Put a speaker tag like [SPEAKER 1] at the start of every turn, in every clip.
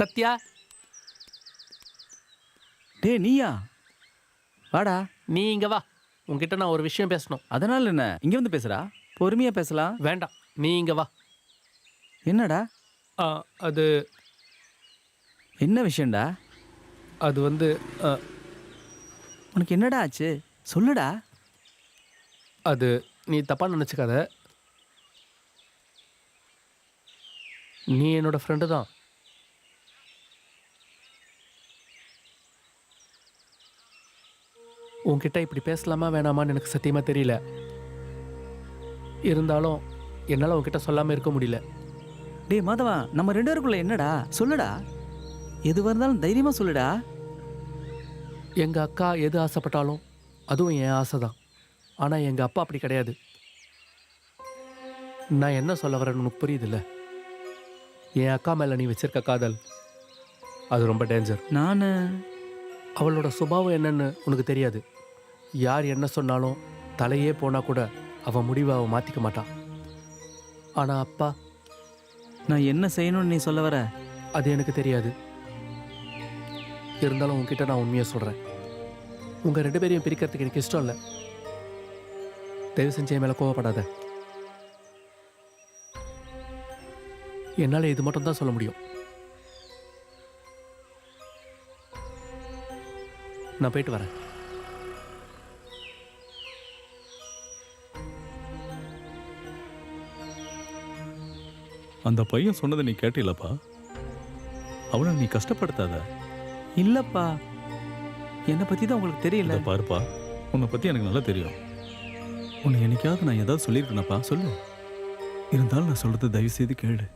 [SPEAKER 1] சத்யா,
[SPEAKER 2] டே நீயா? வாடா.
[SPEAKER 1] நீ இங்க வா. உன்கிட்ட நான் ஒரு விஷயம் பேசணும்.
[SPEAKER 2] அதனால என்ன, இங்க வந்து பேசுறா. பொறுமையா பேசலாம்.
[SPEAKER 1] வேண்டாம், நீ இங்க வா.
[SPEAKER 2] என்னடா?
[SPEAKER 1] அது
[SPEAKER 2] என்ன விஷயம்டா?
[SPEAKER 1] அது வந்து
[SPEAKER 2] உனக்கு என்னடா ஆச்சு? சொல்லுடா.
[SPEAKER 1] அது நீ தப்பா நினச்சிக்காத. நீ என்னோட ஃப்ரெண்டு தான். உன்கிட்ட இப்படி பேசலாமா வேணாமான்னு எனக்கு சத்தியமாக தெரியல. இருந்தாலும் என்னால் உன்கிட்ட சொல்லாமல் இருக்க முடியல.
[SPEAKER 2] டேய் மாதவா, நம்ம 2 பேருக்குள்ள என்னடா? சொல்லுடா. எதுவாக இருந்தாலும் தைரியமா சொல்லுடா.
[SPEAKER 1] எங்கள் அக்கா எது ஆசைப்பட்டாலும் அதுவும் என் ஆசை தான். ஆனால் எங்கள் அப்பா அப்படி கிடையாது. நான் என்ன சொல்ல வரேன்னு உனக்கு புரியுதுல்ல? என் அக்கா மேலே நீ வச்சிருக்க காதல் அது ரொம்ப டேஞ்சர். அவளோட சுபாவம் என்னன்னு உனக்கு தெரியாது. யார் என்ன சொன்னாலும் தலையே போனால் கூட அவன் முடிவை அவன் மாற்றிக்க மாட்டான். ஆனால் அப்பா,
[SPEAKER 2] நான் என்ன செய்யணும்னு நீ சொல்ல வர?
[SPEAKER 1] அது எனக்கு தெரியாது. இருந்தாலும் உங்ககிட்ட நான் உண்மையை சொல்கிறேன். உங்கள் 2 பேரையும் பிரிக்கிறதுக்கு எனக்கு இஷ்டம் இல்லை. தயவு செஞ்சு என் மேலே கோவப்படாத. என்னால் இது மட்டும் தான் சொல்ல முடியும். நான் போயிட்டு வரேன்.
[SPEAKER 3] அந்த பையன் சொன்னதை நீ கேட்டிலப்பா? அவனை நீ கஷ்டப்படுத்தாத.
[SPEAKER 2] இல்லப்பா, என்னை பத்தி தான் உங்களுக்கு தெரியல.
[SPEAKER 3] பாருப்பா, உன்னை பத்தி எனக்கு நல்லா தெரியும். உன்னை என்னைக்காவது நான் ஏதாவது சொல்லியிருக்கேனப்பா? சொல்லு. இருந்தாலும் நான் சொல்றது தயவு செய்து கேளு.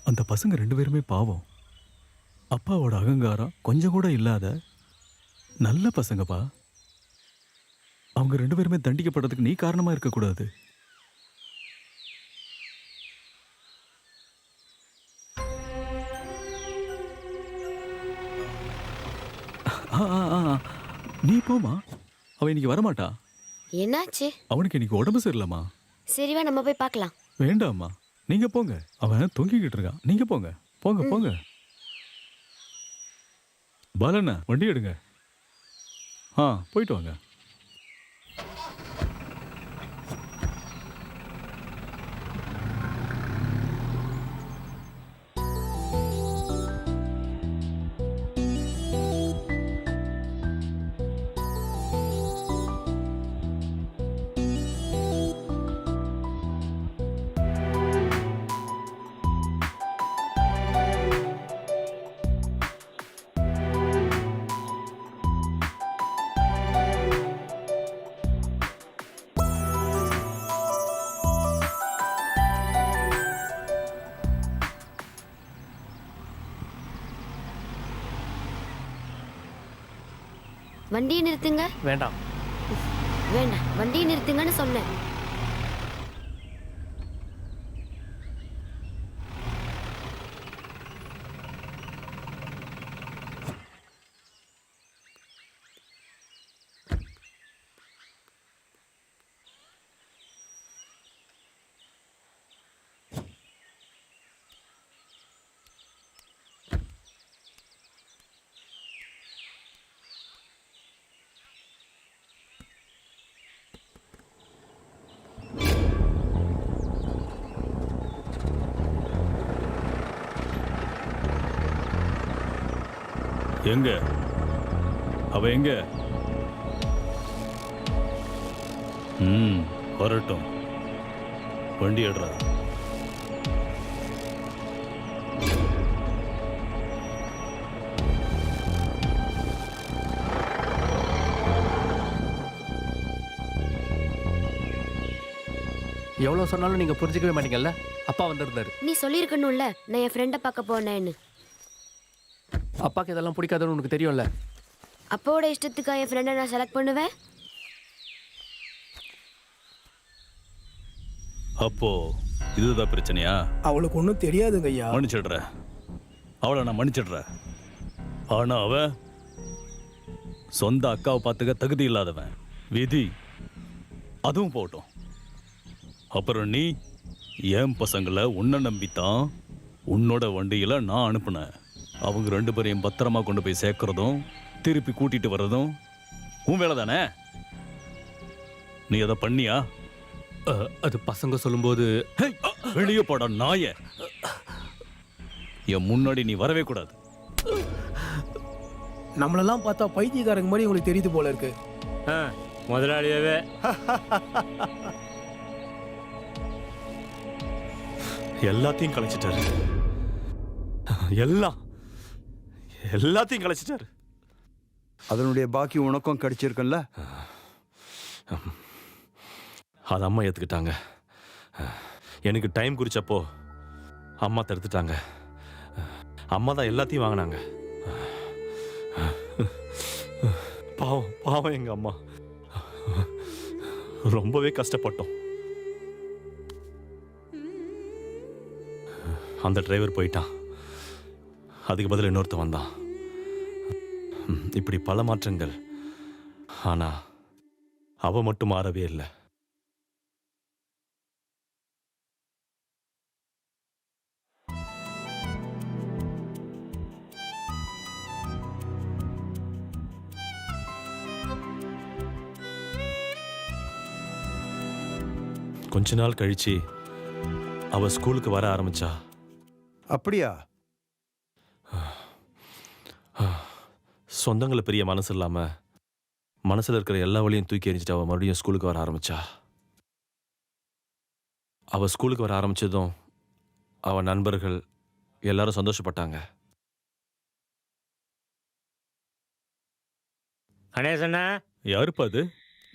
[SPEAKER 3] அந்த பசங்க 2 பேருமே பாவம். அப்பாவோட அகங்காரம் கொஞ்சம் கூட இல்லாத நல்ல பசங்கப்பா. அவங்க 2 பேருமே தண்டிக்கப்படுறதுக்கு நீ காரணமா இருக்கக்கூடாது. நீ போமா, அவன் இன்னைக்கு வரமாட்டா.
[SPEAKER 4] என்னாச்சு?
[SPEAKER 3] அவனுக்கு இன்னைக்கு உடம்பு சரியில்லம்மா.
[SPEAKER 4] சரிவா, நம்ம போய் பார்க்கலாம்.
[SPEAKER 3] வேண்டாம்மா, நீங்க போங்க. அவன் தூங்கிக்கிட்டு இருக்கான். நீங்க போங்க போங்க போங்க. பாலண்ணா, வண்டி எடுங்க. போயிட்டு வாங்க.
[SPEAKER 4] வண்டியை நிறுத்துங்க.
[SPEAKER 1] வேண்டாம்.
[SPEAKER 4] வேண்டாம், வண்டியை நிறுத்துங்கன்னு சொன்னேன்.
[SPEAKER 3] எங்க அவ எங்க? வரட்டும். வண்டி எடுறா.
[SPEAKER 1] எவ்வளோ சொன்னாலும் நீங்கள் புரிஞ்சிக்கவே மாட்டீங்கல்ல. அப்பா வந்திருந்தாரு.
[SPEAKER 4] நீ சொல்லியிருக்கணும்ல, நான் என் ஃப்ரெண்டை பார்க்க போனேன்னு.
[SPEAKER 1] அப்பாவுக்கு இதெல்லாம் பிடிக்காதுன்னு உனக்கு தெரியும்ல.
[SPEAKER 4] அப்பாவோட இஷ்டத்துக்கு என் ஃப்ரெண்டை நான் செலக்ட் பண்ணுவேன்.
[SPEAKER 3] அப்போ இதுதான் பிரச்சனையா?
[SPEAKER 5] அவளுக்கு ஒன்றும் தெரியாதுங்க ஐயா.
[SPEAKER 3] மன்னிச்சிடுற, அவளை நான் மன்னிச்சிடுறேன். ஆனா அவன் சொந்த அக்காவை பார்த்துக்க தகுதி இல்லாதவன். விதி அதுவும் போட்டோம். அப்புறம் நீ என் பசங்களை உன்னை நம்பித்தான் உன்னோட வண்டியில நான் அனுப்புனேன். அவங்க 2 பேரையும் பத்திரமா கொண்டு போய் சேர்க்கறதும் திருப்பி கூட்டிட்டு வர்றதும் உன் வேலை தானே? நீ அதை பண்ணியா?
[SPEAKER 1] அது பசங்க சொல்லும்போது
[SPEAKER 3] வெளியே போட நாய. என் முன்னாடி நீ வரவே கூடாது.
[SPEAKER 5] நம்மளெல்லாம் பார்த்தா பைத்தியக்காரங்க மாதிரி உங்களுக்கு தெரியுது போல இருக்கு.
[SPEAKER 6] முதலாளியாவே
[SPEAKER 7] எல்லாத்தையும் கலைச்சிட்டாரு. எல்லாத்தையும் கலைச்சிட்டாரு.
[SPEAKER 8] அதனுடைய பாக்கி உனக்கும் கிடைச்சிருக்குல்ல?
[SPEAKER 7] அது அம்மா ஏற்றுக்கிட்டாங்க. எனக்கு டைம் குறிச்சப்போ அம்மா தடுத்துட்டாங்க. அம்மா தான் எல்லாத்தையும் வாங்கினாங்க. பாவம் பாவம் எங்க அம்மா. ரொம்பவே கஷ்டப்பட்டோம். அந்த டிரைவர் போயிட்டான். அதுக்கு பதில் இன்னொருத்த வந்தான். இப்படி பல மாற்றங்கள். ஆனா அவ மட்டும் மாறவே இல்லை. கொஞ்ச நாள் கழிச்சு அவ ஸ்கூலுக்கு வர ஆரம்பிச்சா.
[SPEAKER 8] அப்படியா?
[SPEAKER 7] சொந்தங்களை பெரிய மனசு இல்லாம மனசுல இருக்கிற எல்லா வழியும் தூக்கி எறிஞ்சிட்டு அவ மறுபடியும் ஸ்கூலுக்கு வர ஆரம்பிச்சா. அவ ஸ்கூலுக்கு வர ஆரம்பிச்சதும் அவ நண்பர்கள் எல்லாரும் சந்தோஷப்பட்டாங்க.
[SPEAKER 6] கணேசண்ணா,
[SPEAKER 3] யாருப்பா அது?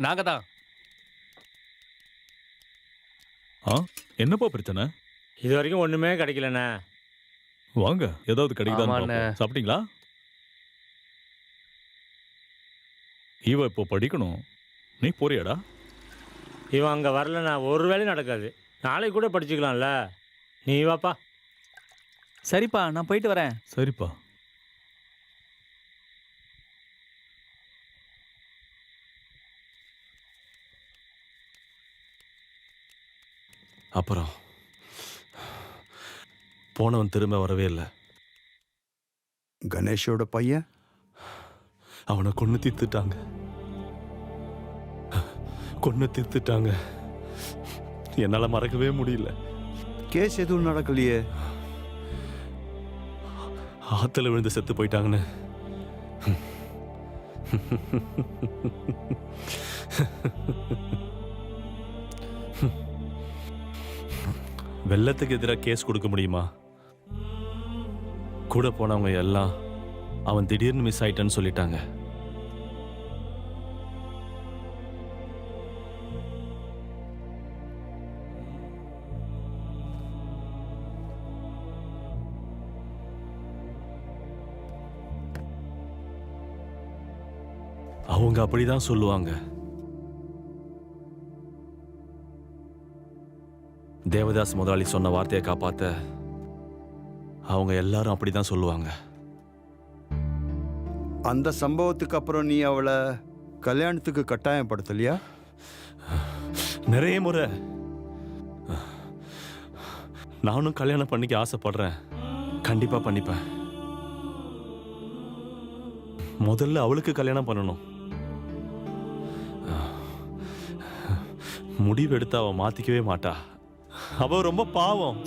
[SPEAKER 1] நாங்க தான்.
[SPEAKER 3] என்னப்பா பிரச்சனை?
[SPEAKER 6] இது வரைக்கும் ஒண்ணுமே கிடைக்கலண்ணா.
[SPEAKER 3] வாங்க, ஏதாவது
[SPEAKER 1] ஆமாண்ணே.
[SPEAKER 3] கிடைக்குதா? சாப்பிட்டீங்களா? இவ இப்போ படிக்கணும். நீ போறியாடா?
[SPEAKER 6] இவன் அங்கே வரலண்ணா, ஒரு வேலையும் நடக்காது. நாளைக்கு கூட படிச்சுக்கலாம்ல. நீ வாப்பா.
[SPEAKER 2] சரிப்பா, நான் போயிட்டு வரேன்.
[SPEAKER 3] சரிப்பா.
[SPEAKER 7] அப்புறம் போனவன் திரும்ப வரவே இல்லை.
[SPEAKER 8] கணேஷோட பையன்
[SPEAKER 7] அவனை கொன்னு தீர்த்துட்டாங்க. என்னால மறக்கவே முடியல.
[SPEAKER 8] கேஸ் எதுவும் நடக்கலையே?
[SPEAKER 7] ஆத்துல விழுந்து செத்து போயிட்டாங்கன்னு. வெள்ளத்துக்கு எதிராக கேஸ் கொடுக்க முடியுமா? கூட போனவங்க எல்லாம் அவன் திடீர்னு மிஸ் ஆயிட்டான்னு சொல்லிட்டாங்க. அவங்க அப்படிதான் சொல்லுவாங்க. தேவதாஸ் முதலாளி சொன்ன வார்த்தையை காப்பாத்த அவங்க எல்லாரும் அப்படிதான் சொல்லுவாங்க.
[SPEAKER 8] அந்த சம்பவத்துக்கு அப்புறம் நீ அவளை கல்யாணத்துக்கு கட்டாயப்படுத்தலையா?
[SPEAKER 7] நிறைய முறை நானும் கல்யாணம் பண்ணிக்க ஆசைப்படுறேன். கண்டிப்பா பண்ணிப்பேன். முதல்ல அவளுக்கு கல்யாணம் பண்ணணும். முடிவு எடுத்து அவ மாத்திக்கவே மாட்டா. அவ ரொம்ப பாவம்.